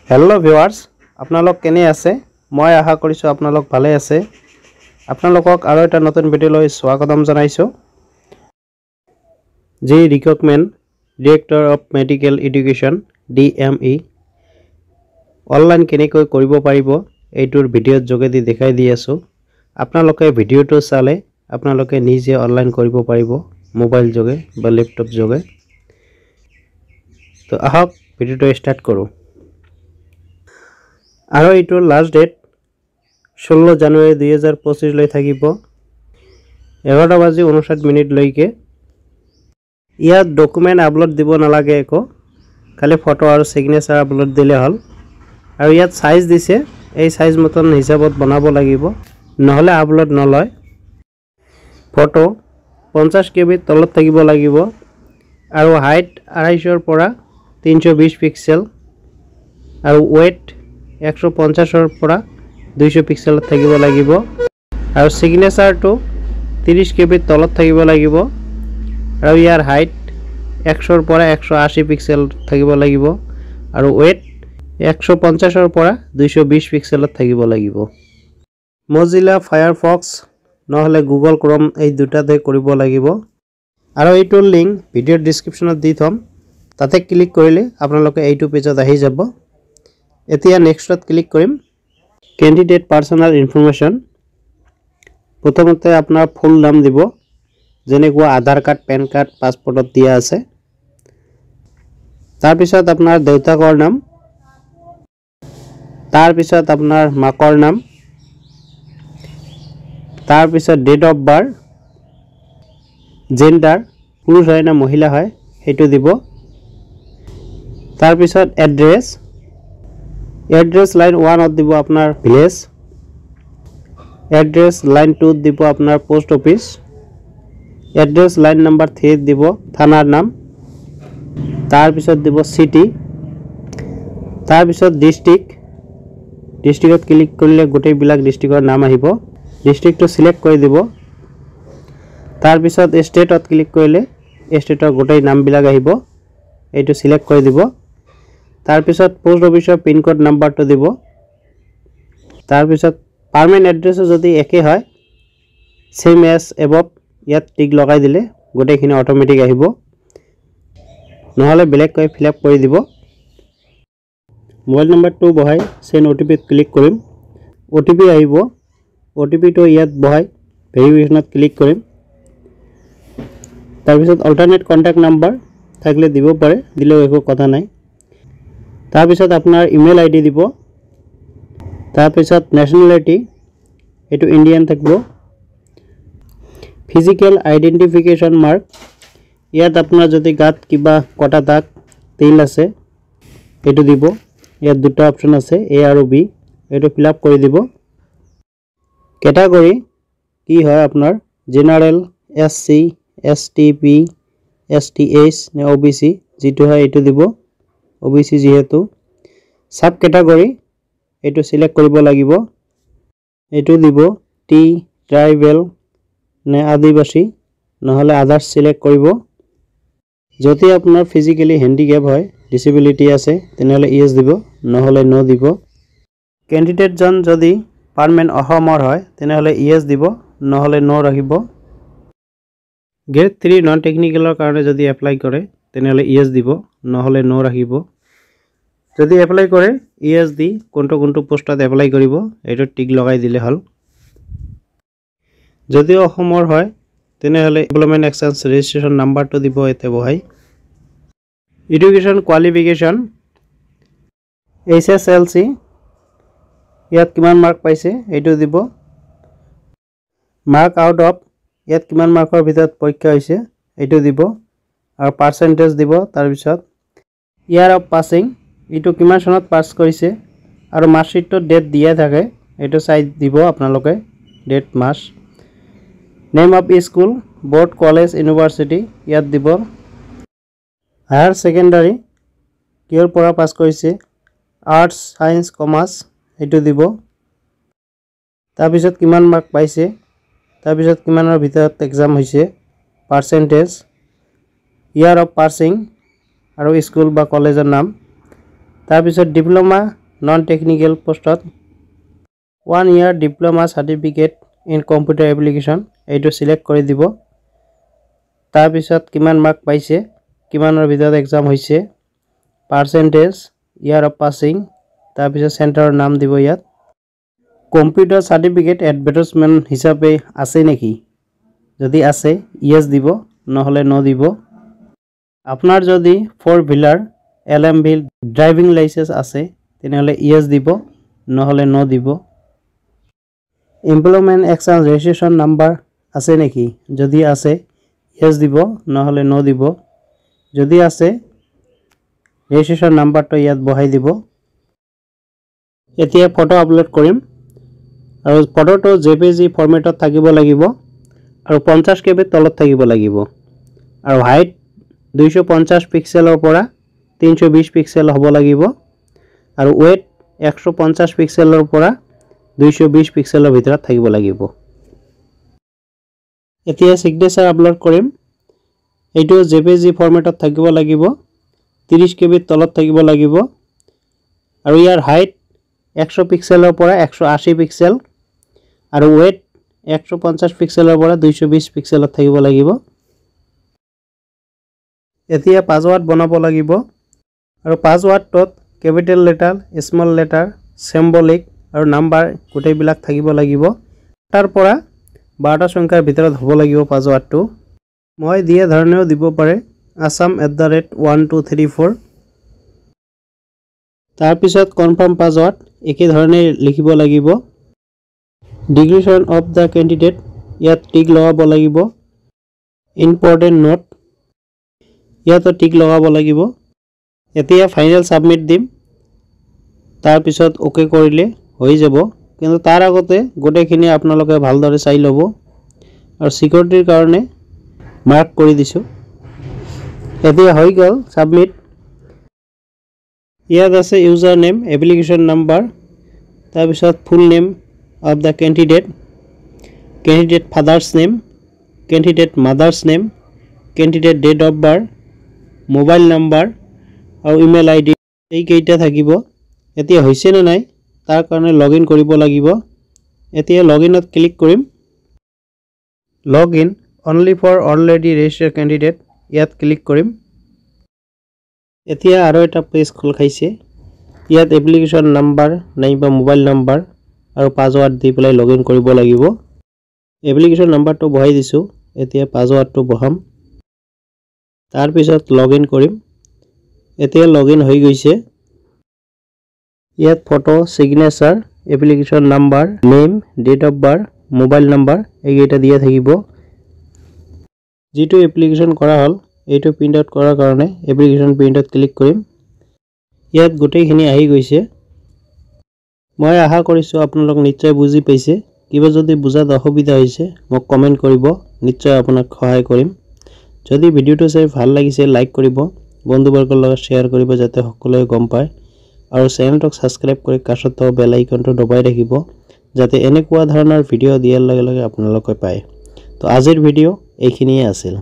hello viewers আপোনালোক কেনে আছে মই আশা কৰিছো আপোনালোক ভালে আছে আপোনালোকক আৰু এটা নতুন ভিডিঅলৈ স্বাগতম জনাইছো জি recommend director of medical education DME online কেনেকৈ কৰিব পাৰিব এইটোৰ ভিডিঅ'ৰ যোগেদি দেখাই দি আছো আপোনালোকে ভিডিঅ'টো চালে আপোনালোকে নিজে অনলাইন কৰিব পাৰিব মোবাইল যোগে বা ল্যাপটপ যোগে তো আহক ভিডিঅ'টো ষ্টাৰ্ট কৰো আৰু এইটোৰ লাষ্ট ডেট 16 জানুৱাৰী 2025 লৈ থাকিব 11:59 লৈকে ইয়াত ডকুমেন্ট আপলোড দিব নালাগে একো খালি ফটো আৰু সিগনেচাৰ আপলোড দিলে হল আৰু ইয়াত সাইজ দিছে এই সাইজ মতন হিচাপত বনাব লাগিব নহলে আপলোড নলয় ফটো 50 KB তলত থাকিব লাগিব আৰু হাইট 250 ৰ পৰা 320 পিক্সেল আৰু ওয়েট 150 ৰ পৰা 200 পিক্সেল থাকিব লাগিব আৰু সিগনেচাৰ তো 30 KB তলত থাকিব লাগিব আৰু ইয়াৰ হাইট 100 ৰ পৰা 180 পিক্সেল থাকিব লাগিব আৰু ওয়েট 150 ৰ পৰা 220 পিক্সেলত থাকিব লাগিব Mozilla Firefox নহলে Google Chrome এই দুটাতে কৰিব লাগিব আৰু এইটোৰ লিংক ভিডিঅ'ৰ ডেসক্ৰিপচনত দি থম তাতে ক্লিক কৰিলে আপোনালোকে এইটো পেজত আহি যাব এতিয়া নেক্সটত ক্লিক কৰিম ক্যান্ডিডেট পাৰ্সোনাল ইনফৰমেশন প্ৰথমতে আপনাৰ ফুল নাম দিব যেনেকুৱা আধাৰ কাৰ্ড পেন কাৰ্ড পাসপোৰ্টত দিয়া আছে তাৰ পিছত আপোনাৰ দেউতাকৰ নাম তাৰ পিছত আপোনাৰ মাকৰ নাম তাৰ পিছত ডেট অফ বাৰ্থ জেন্ডাৰ পুৰুষ হয় না মহিলা হয় হেতু দিব তাৰ পিছত एड्रेस लाइन 1 অত দিব আপনার ভিলেজ एड्रेस लाइन 2 দিব আপনার post office address line number 3 দিব থানার নাম তার পিছত দিব সিটি তার পিছত ডিস্ট্রিক্টত ক্লিক কৰিলে গোটেই বিলাক ডিস্ট্ৰিক্টৰ নাম আহিব ডিস্ট্ৰিক্টটো সিলেক্ট কৰি দিব তাৰ পিছত স্টেটত ক্লিক কৰিলে স্টেটৰ গোটেই নাম বিলাক আহিব এইটো সিলেক্ট কৰি দিব तार पिছত post officer pin code number तो দিব तार पिছত परमानेंट एड्रेस যদি একে হয় সেম এজ এবভ ইয়াত টিক লগাই দিলে গোটেইখিনি অটোমেটিক আহিব নহলে ব্ল্যাক কৈ ফিল আপ কৰি দিব মোবাইল নম্বৰটো বহাই সেন্ড ওটিপি ক্লিক কৰিম ওটিপি আহিব ওটিপি তো ইয়াত বহাই ভেৰিফিকেশনত ক্লিক কৰিম তাৰ পিছত অল্টাৰনেট কন্টাক্ট নাম্বাৰ থাকলে দিব পাৰে দিলেও একো কথা নাই तार पिছত আপনার ইমেল আইডি দিব तार पिছত ন্যাশনালিটি এটো ইন্ডিয়ান থাকবো ফিজিক্যাল আইডেন্টিফিকেশন মার্ক ইয়াত আপনার যদি গাত কিবা কটা দাগ তেল আছে এটো দিব ইয়াত দুটা অপশন আছে এ আৰু বি এটো ফিল আপ কৰি দিব ক্যাটাগরি কি হয় আপনার জেনারেল এসসি এসটিপি এসটিএইচ নে ওবিসি যেটো হয় এটো দিব OBC যেহেতু সাব ক্যাটাগরি এটো সিলেক্ট কৰিব লাগিব এটো দিব টি ট্ৰাইবেল নে আদিবাসী নহলে আদাৰ্স সিলেক্ট কৰিব যদি আপোনাৰ ফিজিক্যালি হ্যান্ডিক্যাপ হয় ডিসেবিলিটি আছে তেনেহলে ইয়েস দিব নহলে নো দিব ক্যান্ডিডেট জন যদি পার্মানেন্ট অসমৰ হয় তেনেহলে ইয়েস দিব নহলে নো ৰাখিব গ্ৰেড 3 নন টেকনিক্যালৰ কাৰণে যদি এপ্লাই কৰে তেনেহলে ইয়েস দিব নহলে নো ৰাখিব যদি এপ্লাই কৰে ইয়েস দি কোনটো পোষ্টত এপ্লাই কৰিব এটো টিক লগাই দিলে হল যদি অসমৰ হয় তেনেহলে এমপ্লয়মেন্ট এক্সচেঞ্জ ৰেজিষ্ট্ৰেচন নাম্বাৰটো দিব এতে বহাই এডুকেশন কোৱালিফিকেশন HSLC ইয়াত কিমান মাৰ্ক পাইছে এটো দিব মাৰ্ক আউট অফ ইয়াত কিমান মাৰ্কৰ ভিতৰত পৰীক্ষা হৈছে এটো দিব আৰু পাৰ্সেন্টেজ দিব তাৰ পিছত ইয়াৰ অফ পাসিং এটো কিমান সনত পাস কৰিছে আৰু মাৰ্কশিটটো ডেট দিয়া থাকে এটো চাই দিব আপোনালোকে ডেট মাস name of school board college university ইয়াত দিব হায়ার সেকেন্ডারি কিয়ৰ পৰা পাস কৰিছে আৰ্টস সায়েন্স কমাৰ্স এটো দিব তাৰ পিছত কিমান মাৰ্ক পাইছে তাৰ পিছত কিমানৰ ভিতৰত এক্সাম হৈছে পাৰ্সেন্টেজ ইয়াৰ অফ পাসিং আৰু স্কুল বা কলেজৰ নাম তাৰ পিছত ডিপ্লোমা নন টেকনিক্যাল পোস্টত 1 year diploma certificate in computer application এইটো সিলেক্ট কৰি দিব তাৰ পিছত কিমান মাৰ্ক পাইছে কিমানৰ ভিতৰত এক্সাম হৈছে পাৰ্সেন্টেজ ইয়াৰ অফ পাসিং তাৰ পিছত সেন্টাৰৰ নাম দিব ইয়াত কম্পিউটাৰ সাৰ্টিফিকেট এডভাৰটাইজমেন্ট হিচাপে আছে নেকি যদি আছে ইয়েস দিব নহলে নো দিব আপনার যদি 4 হুইলার এলএমভি ড্রাইভিং লাইসেন্স আছে তেনেহলে ইয়েস দিব নহলে নো দিব এমপ্লয়মেন্ট এক্সচেঞ্জ রেজিস্ট্রেশন নাম্বার আছে নেকি যদি আছে ইয়েস দিব নহলে নো দিব যদি আছে রেজিস্ট্রেশন নাম্বারটো ইয়াত বহাই দিব এতিয়া ফটো আপলোড কৰিম আৰু ফটোটো জেপিজি ফৰম্যাটত থাকিব লাগিব আৰু 50 কেবি তলত থাকিব লাগিব আৰু হাইট 250 পিক্সেলৰ পৰা 320 পিক্সেল হ'ব লাগিব আৰু ওয়েট 150 পিক্সেলৰ পৰা 220 পিক্সেলৰ ভিতৰত থাকিব লাগিব এতিয়া সিগনেচাৰ আপলোড কৰিম এইটো জেপিজি ফৰম্যাটত থাকিব লাগিব 30 কেবি তলত থাকিব লাগিব আৰু ইয়াৰ হাইট 100 পিক্সেলৰ পৰা 180 পিক্সেল আৰু ওয়েট 150 পিক্সেলৰ পৰা 220 পিক্সেলত থাকিব লাগিব এতিয়া পাসওয়াৰ্ড বনাব লাগিব আৰু পাসওয়াৰ্ডত capital letter small letter symbolic আৰু নাম্বাৰ গোটেইবিলাক থাকিব লাগিব তাৰ পৰা 12টা সংখ্যাৰ ভিতৰত হ'ব লাগিব পাসওয়াৰ্ডটো মই দিয়া ধৰণেও দিব পাৰে assam@1234 তাৰ পিছত কনফাৰ্ম পাসওয়াৰ্ড একে ধৰণে লিখিব লাগিব ডিগ্ৰেশ্যন অফ দা ক্যান্ডিডেট ইয়াত টিক লগাব লাগিব ইম্পৰ্টেন্ট নোট ইয়াত টিক লগাব লাগিব এতিয়া ফাইনাল সাবমিট দিম তাৰ পিছত ওকে কৰিলে হৈ যাব কিন্তু তাৰ আগতে গোটেইখিনি আপোনালোকে ভালদৰে চাই ল'ব আৰু সিকিউৰিটিৰ কাৰণে মাৰ্ক কৰি দিছো এতিয়া হৈ গল সাবমিট ইয়াত আছে ইউজাৰ নেম এপ্লিকেশন নাম্বাৰ তাৰ পিছত full name of the candidate father's name candidate mother's name candidate date of birth mobile number আৰু email id এই কেইটা থাকিব এতিয়া হৈছে না নাই তাৰ কাৰণে লগইন কৰিব লাগিব এতিয়া লগইনত ক্লিক কৰিম login only for already registered candidate ইয়াত ক্লিক কৰিম এতিয়া আৰু এটা পেজ খোল খাইছে ইয়াত এপ্লিকেশন নাম্বাৰ নাইবা মোবাইল নাম্বাৰ আৰু পাসওয়াৰ্ড দি পেলাই লগইন কৰিব লাগিব এপ্লিকেশন নাম্বাৰটো বহাই দিছো এতিয়া পাসওয়াৰ্ডটো বহাম তাৰ পিছত লগইন কৰিম এতিয়া লগইন হৈ গৈছে ইয়াত photo signature application number name date of birth mobile number এইকেইটা দিয়া থাকিব যেটো এপ্লিকেশন কৰা হল এইটো প্ৰিন্ট আউট কৰাৰ কাৰণে এপ্লিকেশন প্ৰিন্টত ক্লিক কৰিম ইয়াত গোটেইখিনি আহি গৈছে মই আশা কৰিছো আপোনালোক নিশ্চয় বুজি পাইছে কিবা যদি বুজাত অসুবিধা হৈছে মোক কমেন্ট কৰিব নিশ্চয় আপোনাক সহায় কৰিম যদি ভিডিওটো চাই ভাল লাগিছে লাইক কৰিব বন্ধুবৰ্গৰ লগত শেয়াৰ কৰিব যাতে সকলোৱে গম পায় আৰু চেনেলটো সাবস্ক্ৰাইব কৰি কাষত থকা বেল আইকনটো দবাই ৰাখিব যাতে এনেকুৱা ধৰণৰ ভিডিও দিয়াৰ লগে লগে আপোনালোকে পায় তো আজিৰ ভিডিও এইখিনিয়ে আছিল